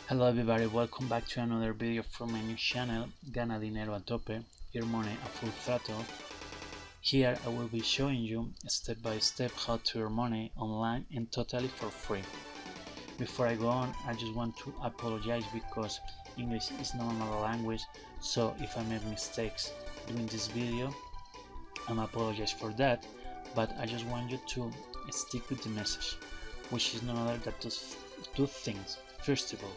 Hello everybody, welcome back to another video from my new channel, Gana, Dinero, Tope, Earn Money a Full Throttle. Here I will be showing you step by step how to earn money online and totally for free. Before I go on, I just want to apologize because English is not another language, so if I make mistakes doing this video, I apologize for that, but I just want you to stick with the message, which is none other than two things. First of all,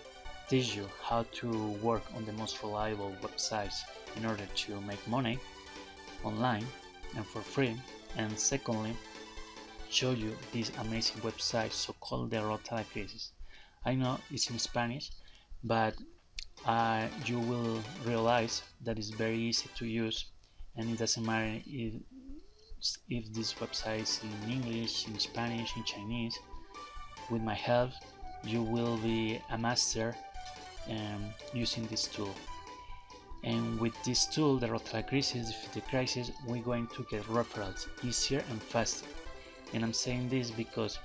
teach you how to work on the most reliable websites in order to make money online and for free, and secondly, show you this amazing website so-called Derrota La Crisis. I know it's in Spanish, but you will realize that it's very easy to use, and it doesn't matter if this website is in English, in Spanish, in Chinese. With my help, you will be a master using this tool. And with this tool, the Derrota La Crisis, the crisis, we're going to get referrals easier and faster. And I'm saying this because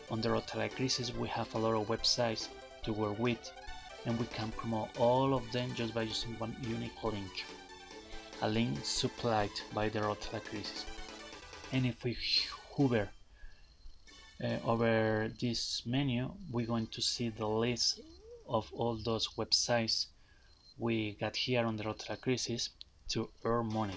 on the Derrota La Crisis we have a lot of websites to work with, and we can promote all of them just by using one unique link, a link supplied by the Derrota La Crisis. And if we hover over this menu, we're going to see the list of all those websites we got here on the Derrota La Crisis to earn money.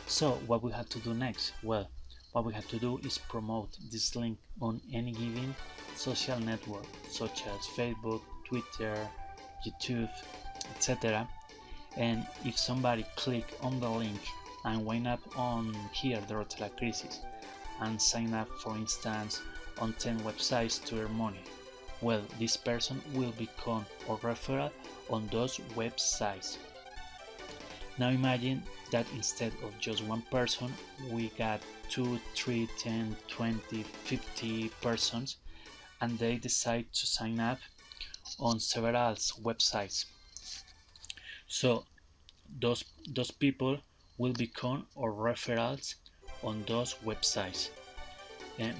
So what we have to do next? Well, what we have to do is promote this link on any given social network such as Facebook, Twitter, YouTube, etc. And if somebody click on the link and wind up on here the Derrota La Crisis and sign up, for instance, on 10 websites to earn money, well, this person will become a referral on those websites. Now imagine that instead of just one person, we got 2, 3, 10, 20, 50 persons, and they decide to sign up on several websites. So those people will become our referrals on those websites,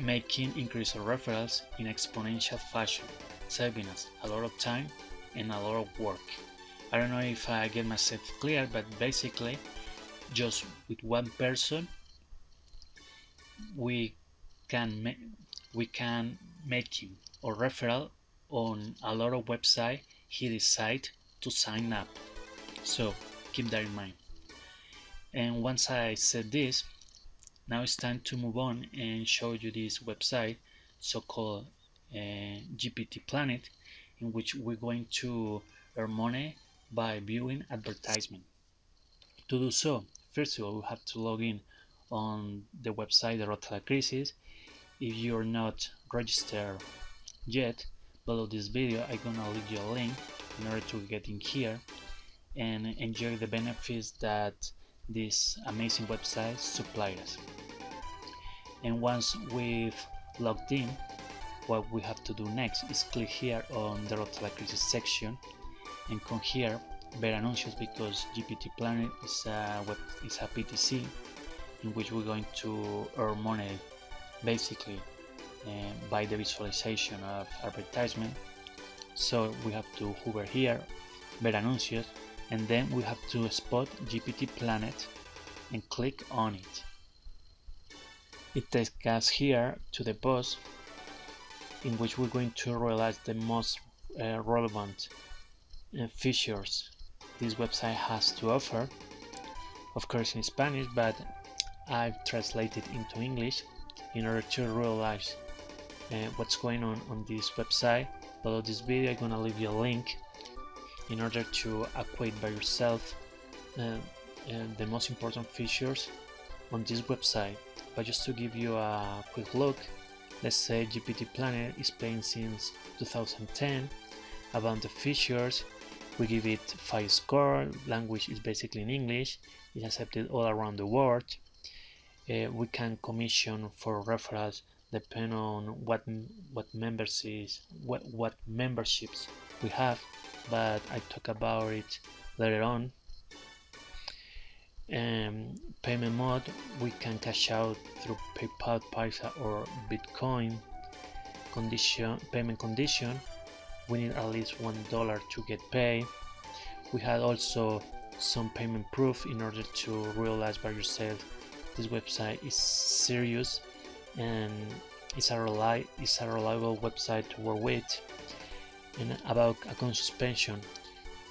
making increase of referrals in exponential fashion, saving us a lot of time and a lot of work. I don't know if I get myself clear, but basically just with one person we can make him a referral on a lot of websites he decide to sign up. So keep that in mind. And once I said this, now it's time to move on and show you this website so-called GPTPlanet, in which we're going to earn money by viewing advertisement. To do so, first of all, we have to log in on the website Derrota La Crisis. If you're not registered yet, below this video I'm gonna leave you a link in order to get in here and enjoy the benefits that this amazing website supplies us. And once we've logged in, what we have to do next is click here on the Derrota La Crisis section and come here, ver anuncios, because GPTPlanet is a PTC in which we're going to earn money basically by the visualization of advertisement. So we have to hover here, ver anuncios, and then we have to spot GPTPlanet and click on it. It takes us here to the post in which we're going to realize the most relevant features this website has to offer, of course in Spanish, but I've translated into English in order to realize what's going on this website. Below this video I'm gonna leave you a link in order to acquire by yourself the most important features on this website. But just to give you a quick look, let's say GPTPlanet is playing since 2010. About the features, we give it 5 score, language is basically in English, it's accepted all around the world. We can commission for referrals depending on what memberships we have, but I talk about it later on. Payment mode, we can cash out through PayPal, Paisa or Bitcoin. Payment condition, we need at least $1 to get paid. We had also some payment proof in order to realize by yourself this website is serious and it's a reliable website to work with. And about account suspension,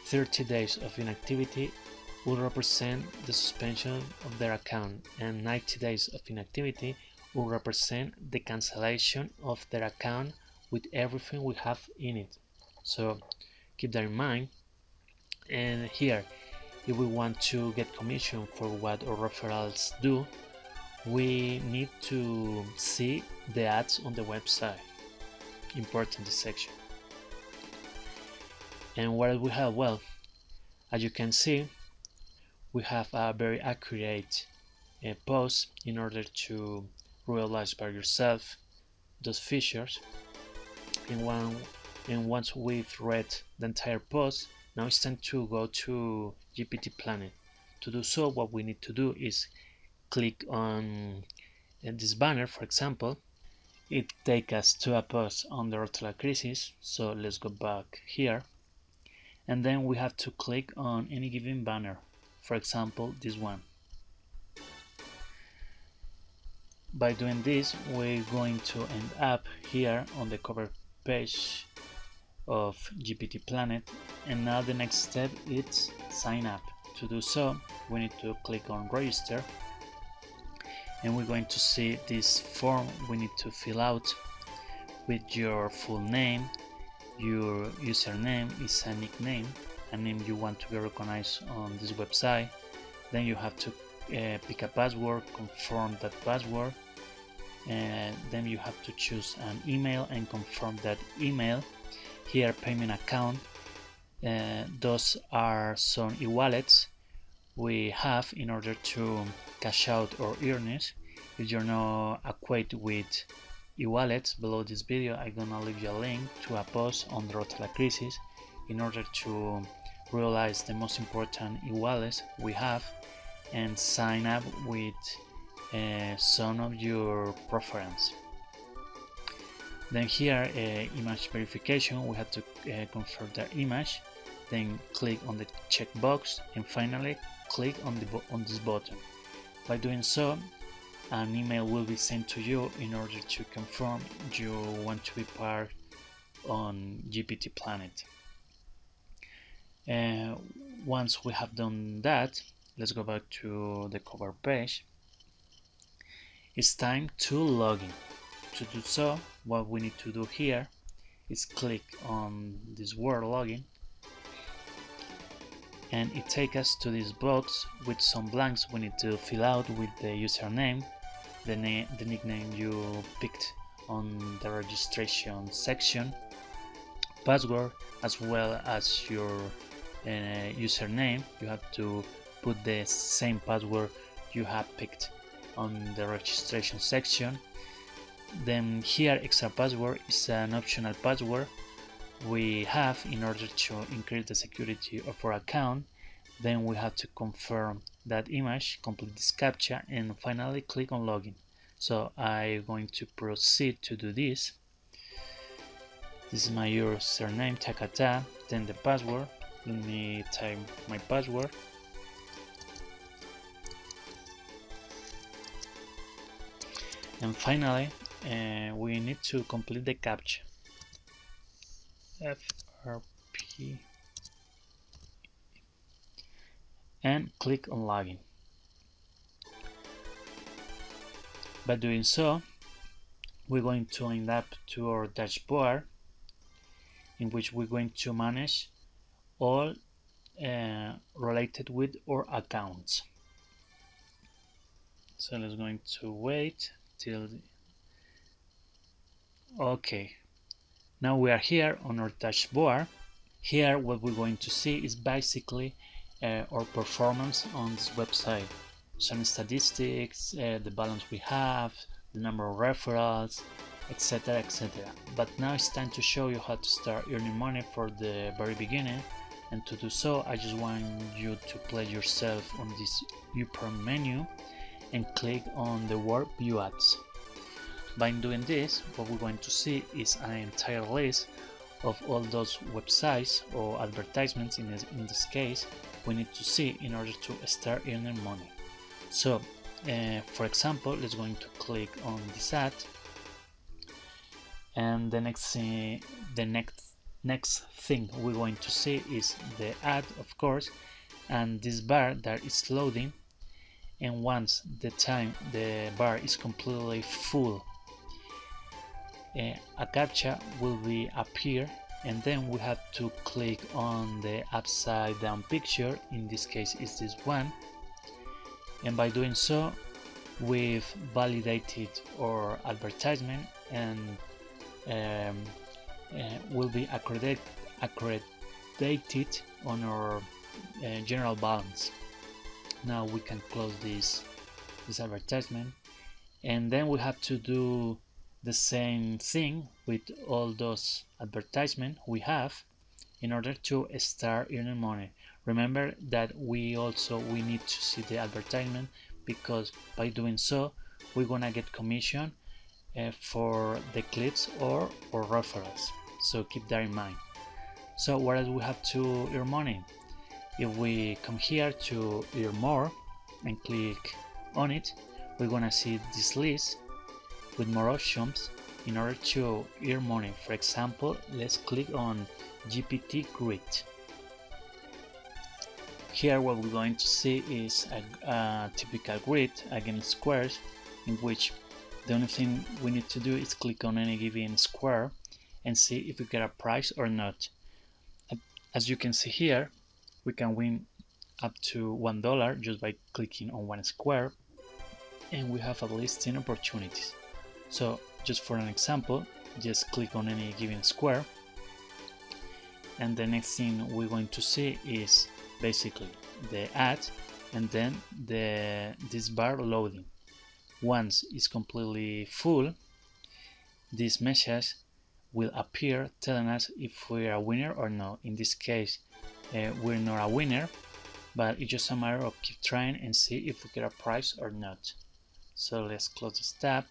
30 days of inactivity will represent the suspension of their account, and 90 days of inactivity will represent the cancellation of their account with everything we have in it. So keep that in mind. And here, if we want to get commission for what our referrals do, we need to see the ads on the website. Important this section. And what do we have? Well, as you can see, we have a very accurate post in order to realize by yourself those features. And once we've read the entire post, now it's time to go to GPTPlanet. To do so, what we need to do is click on this banner, for example. It takes us to a post on Derrota La Crisis, so let's go back here. And then we have to click on any given banner, for example this one. By doing this, we're going to end up here on the cover page of GPTPlanet, and now the next step is sign up. To do so, we need to click on register, and we're going to see this form we need to fill out with your full name. Your username is a nickname, a name you want to be recognized on this website. Then you have to pick a password, confirm that password, and then you have to choose an email and confirm that email. Here, payment account, those are some e-wallets we have in order to cash out our earnings. If you're not acquainted with e-wallets, below this video I'm gonna leave you a link to a post on Derrota La Crisis in order to realize the most important e-wallets we have and sign up with some of your preference. Then here, image verification, we have to confirm the image, then click on the checkbox, and finally click on this button. By doing so, an email will be sent to you in order to confirm you want to be part on GPTPlanet. Once we have done that, let's go back to the cover page. It's time to log in. To do so, what we need to do here is click on this word login, and it takes us to this box with some blanks we need to fill out with the username, the nickname you picked on the registration section, password, as well as your username. You have to put the same password you have picked on the registration section. Then here, extra password is an optional password we have in order to increase the security of our account. Then we have to confirm that image, complete this captcha, and finally click on login. So I'm going to proceed to do this. This is my username, Takata, then the password. Let me type my password. And finally, we need to complete the captcha. FRP, and click on login. By doing so, we're going to end up to our dashboard, in which we're going to manage all related with our accounts. So let's going to wait till okay, now we are here on our dashboard. Here what we're going to see is basically our performance on this website, some statistics, the balance we have, the number of referrals, etc, etc. But now it's time to show you how to start earning money for the very beginning, and to do so I just want you to place yourself on this upper menu and click on the word view ads. By doing this, what we're going to see is an entire list of all those websites or advertisements in this case we need to see in order to start earning money. So for example, let's going to click on this ad, and the next thing we're going to see is the ad, of course, and this bar that is loading. And once the bar is completely full, a captcha will be appear, and then we have to click on the upside down picture. In this case is this one, and by doing so we've validated our advertisement and will be accredited on our general balance. Now we can close this advertisement, and then we have to do the same thing with all those advertisements we have in order to start earning money. Remember that we need to see the advertisement, because by doing so we're gonna get commission for the clicks or referrals. So keep that in mind. So what else we have to earn money? If we come here to earn more and click on it, we're gonna see this list with more options in order to earn money. For example, let's click on GPT Grid. Here what we're going to see is a typical grid against squares, in which the only thing we need to do is click on any given square and see if we get a prize or not. As you can see here, we can win up to $1 just by clicking on one square, and we have at least 10 opportunities. So just for an example, just click on any given square, and the next thing we're going to see is basically the ad, and then this bar loading. Once it's completely full, this message will appear telling us if we're a winner or not. In this case, we're not a winner, but it's just a matter of keep trying and see if we get a prize or not. So let's close this tab.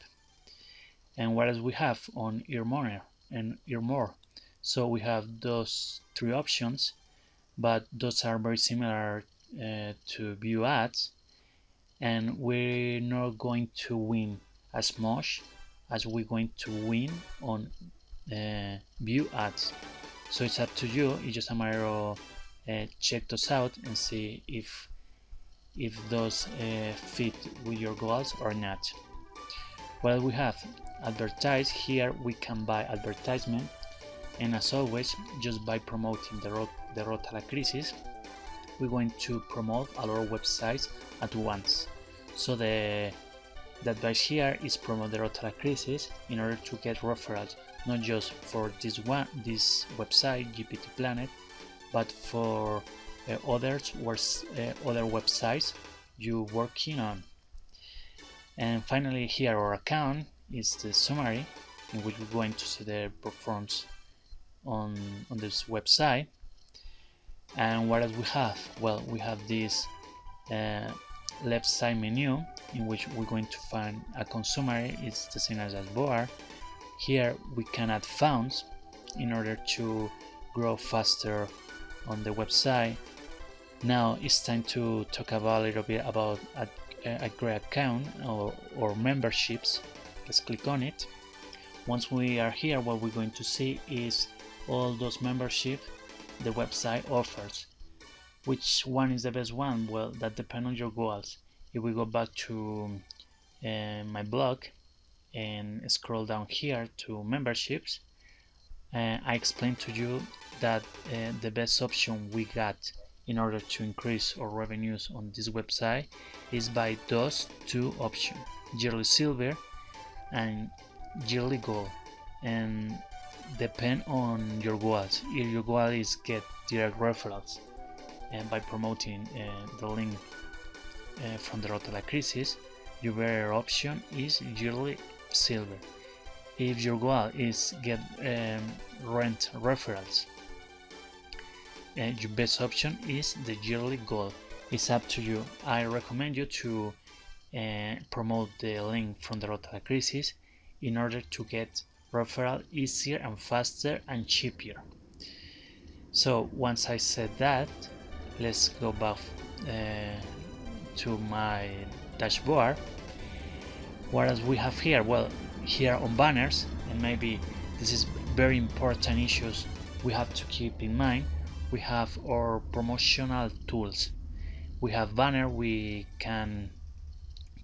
And what else we have on earn money and earn more? So we have those three options, but those are very similar to view ads, and we're not going to win as much as we're going to win on view ads. So it's up to you. It's just a matter of check those out and see if those fit with your goals or not. Well, we have advertise. Here we can buy advertisement, and as always, just by promoting Derrota La Crisis, we're going to promote a lot of websites at once. So the advice here is promote Derrota La Crisis in order to get referrals, not just for this website GPTPlanet, but for other websites you're working on. And finally, here our account is the summary, in which we're going to see the performance on this website. And what else we have? Well, we have this left side menu, in which we're going to find a consumer. It's the same as bar. Here we can add funds in order to grow faster on the website. Now it's time to talk about a little bit about a great account or memberships. Let's click on it. Once we are here, what we're going to see is all those memberships the website offers. Which one is the best one? Well, that depends on your goals. If we go back to my blog and scroll down here to memberships, I explained to you that the best option we got in order to increase our revenues on this website is by those two options, yearly silver and yearly gold, and depend on your goals. If your goal is get direct referrals and by promoting the link from Derrota La Crisis, your better option is yearly silver. If your goal is get rent referrals, your best option is the yearly gold. It's up to you. I recommend you to promote the link from Derrota La Crisis in order to get referral easier and faster and cheaper. So once I said that, let's go back to my dashboard. What else we have here? Well, here on banners, and maybe this is very important issues we have to keep in mind, we have our promotional tools. We have banner we can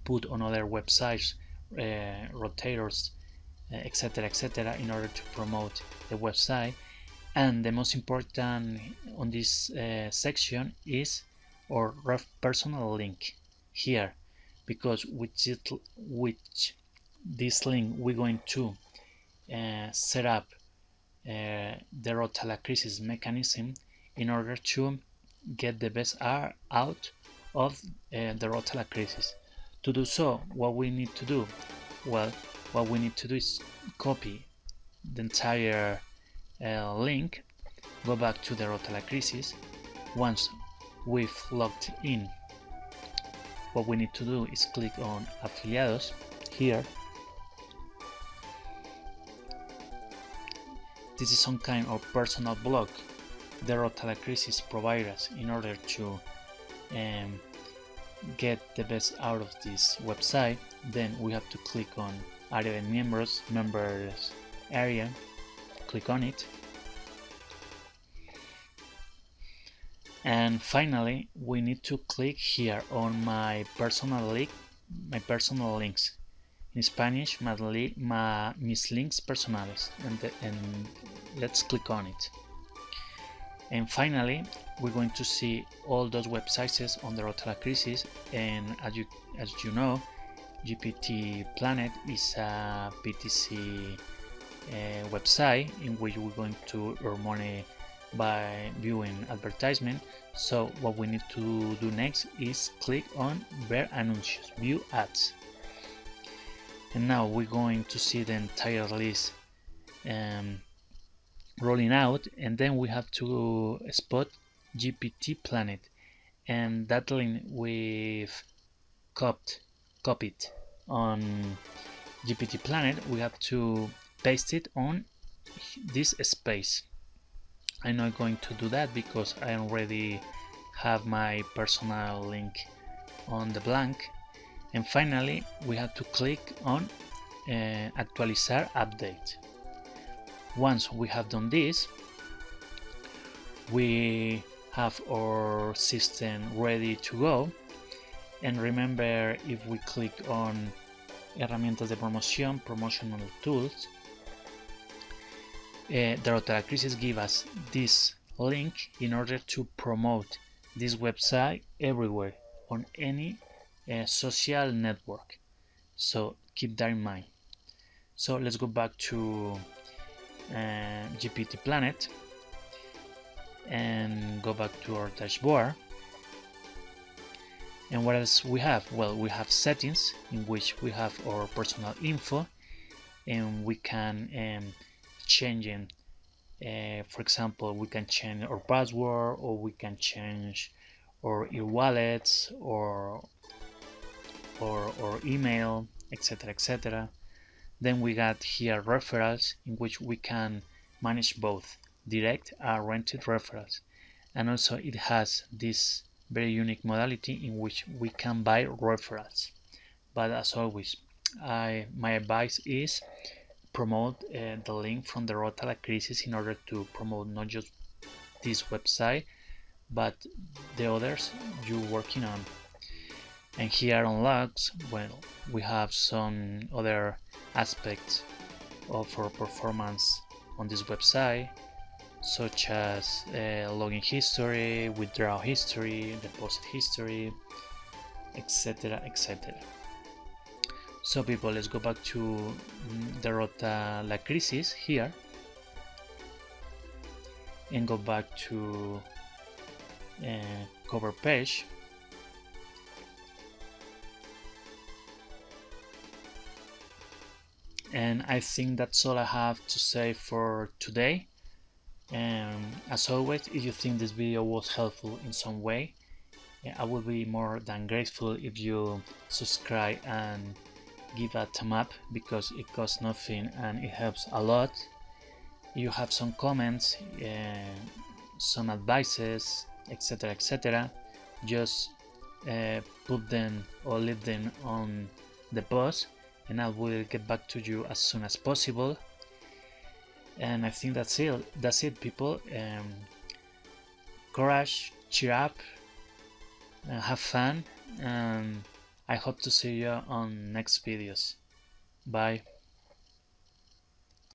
put on other websites, rotators, etc., in order to promote the website. And the most important on this section is our personal link here, because with this link we're going to set up Derrota La Crisis mechanism in order to get the best out of Derrota La Crisis. To do so, what we need to do? Well, what we need to do is copy the entire link, go back to Derrota La Crisis. Once we've logged in, what we need to do is click on Afiliados here. This is some kind of personal blog Derrota La Crisis provides us in order to get the best out of this website. Then we have to click on Área de Miembros, members area, click on it, and finally we need to click here on my personal links, in Spanish mis links personales, and let's click on it. And finally we're going to see all those websites on the Derrota La Crisis. And as you know, GPTPlanet is a PTC website in which we're going to earn money by viewing advertisement. So what we need to do next is click on Ver Anuncios, View Ads. And now we're going to see the entire list rolling out, and then we have to spot GPTPlanet, and that link we've copied on GPTPlanet, we have to paste it on this space. I'm not going to do that because I already have my personal link on the blank. And finally we have to click on Actualizar Update. Once we have done this, we have our system ready to go. And remember, if we click on Herramientas de Promoción, Promotional Tools, Derrota La Crisis gives us this link in order to promote this website everywhere on any social network. So keep that in mind. So let's go back to GPTPlanet and go back to our dashboard. And what else we have? Well, we have settings in which we have our personal info, and we can change in, for example, we can change our password, or we can change our e-wallets or email, etc. Then we got here referrals, in which we can manage both direct and rented referrals, and also it has this very unique modality in which we can buy referrals. But as always, my advice is promote the link from the Derrota La Crisis in order to promote not just this website but the others you're working on. And here on logs, well, we have some other aspects of our performance on this website, such as login history, withdrawal history, deposit history, etc. So people, let's go back to Derrota La Crisis here and go back to cover page. And I think that's all I have to say for today. And as always, if you think this video was helpful in some way, I would be more than grateful if you subscribe and give a thumb up because it costs nothing and it helps a lot. You have some comments, some advices, etc., just put them or leave them on the post and I will get back to you as soon as possible. And I think that's it people. Courage, cheer up, have fun, and I hope to see you on next videos. Bye.